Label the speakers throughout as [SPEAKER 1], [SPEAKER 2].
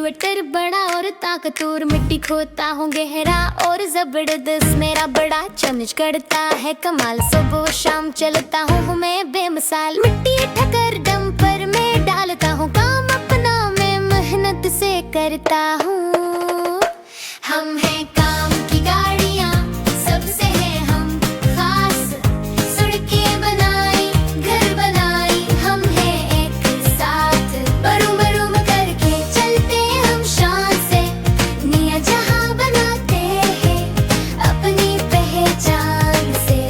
[SPEAKER 1] Inverter बड़ा और ताकतवर, मिट्टी खोता हूँ गहरा और जबरदस्त। मेरा बड़ा चमच करता है कमाल, सुबह शाम चलता हूँ मैं बेमिसाल। मिट्टी ठकर दम पर मैं डालता हूँ, काम अपना मैं मेहनत से करता हूँ। हम हैं काम की गाड़ियाँ, सबसे हैं हम खास। सड़कें बनाई, घर बनाई, हम हैं एक साथ। बरूम बरूम करके चलते हम शान से, नया जहां बनाते हैं अपनी पहचान से।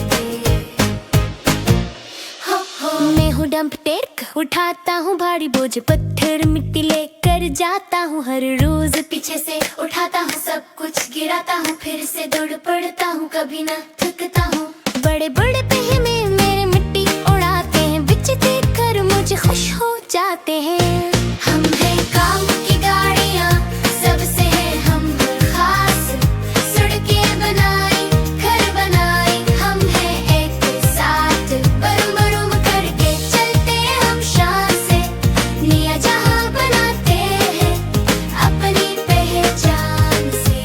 [SPEAKER 1] हो मैं हूँ डंप टेक, उठाता हूँ भारी बोझ, पत्थर मिट्टी लेकर जाता हूँ हर रोज। पीछे से उठाता हूँ सब कुछ, गिराता हूँ फिर से दौड़ पड़ता हूँ, कभी ना थकता हूँ। बड़े बड़े पहिए में मेरे मिट्टी उड़ाते हैं, बिच देखकर मुझे खुश हो जाते हैं। हम हैं काम की गाड़ियाँ, सबसे हैं हम खास। सड़कें बनाई, घर बनाई, हम हैं एक साथ। बरूम बरूम करके चलते हम शान से, नया जहां बनाते हैं अपनी पहचान से।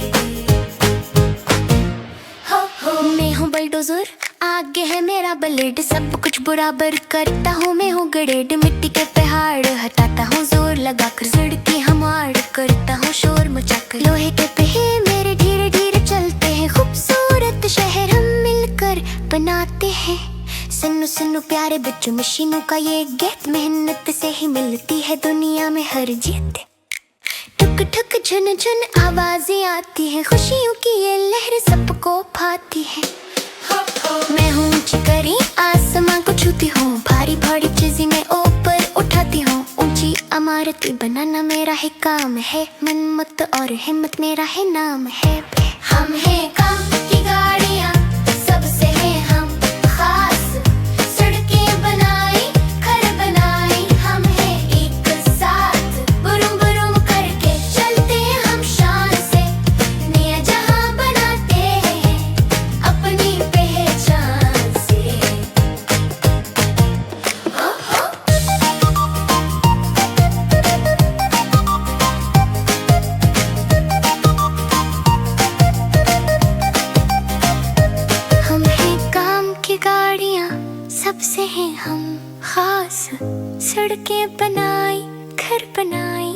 [SPEAKER 1] हो मैं हूँ बलडोजर, आगे है मेरा ब्लेड, सब कुछ बराबर करता हूँ मैं हूँ ग्रेड। मिट्टी के पहाड़ हटाता हूँ जोर लगाकर, सड़कें हमार करता हूँ शोर मचाकर। लोहे के पहिए मेरे धीरे धीरे चलते हैं, खूबसूरत शहर हम मिलकर बनाते हैं। सुनो सुनो प्यारे बच्चों, मशीनों का ये गेट, मेहनत से ही मिलती है दुनिया में हर जीत। ठुक ठुक झुन झुन आवाजें आती हैं, खुशियों की ये लहर सबको भाती है। मैं हूँ ऊंची करी, आसमां को छूती हूँ, भारी भारी चीजें मैं ऊपर उठाती हूँ। ऊंची इमारतें बनाना मेरा है काम है, मनमत और हिम्मत मेरा है नाम है। हम हैं काम की गाड़ियाँ, सबसे हैं हम खास। सड़कें बनाई, घर बनाई, हम हैं एक साथ। बुरूम बुरूम करके चलते हम शान से, नया जहां बनाते हैं अपनी पहचान से। हम हैं काम की गाड़ियाँ, सबसे हैं हम खास। सड़कें बनाई, घर बनाई,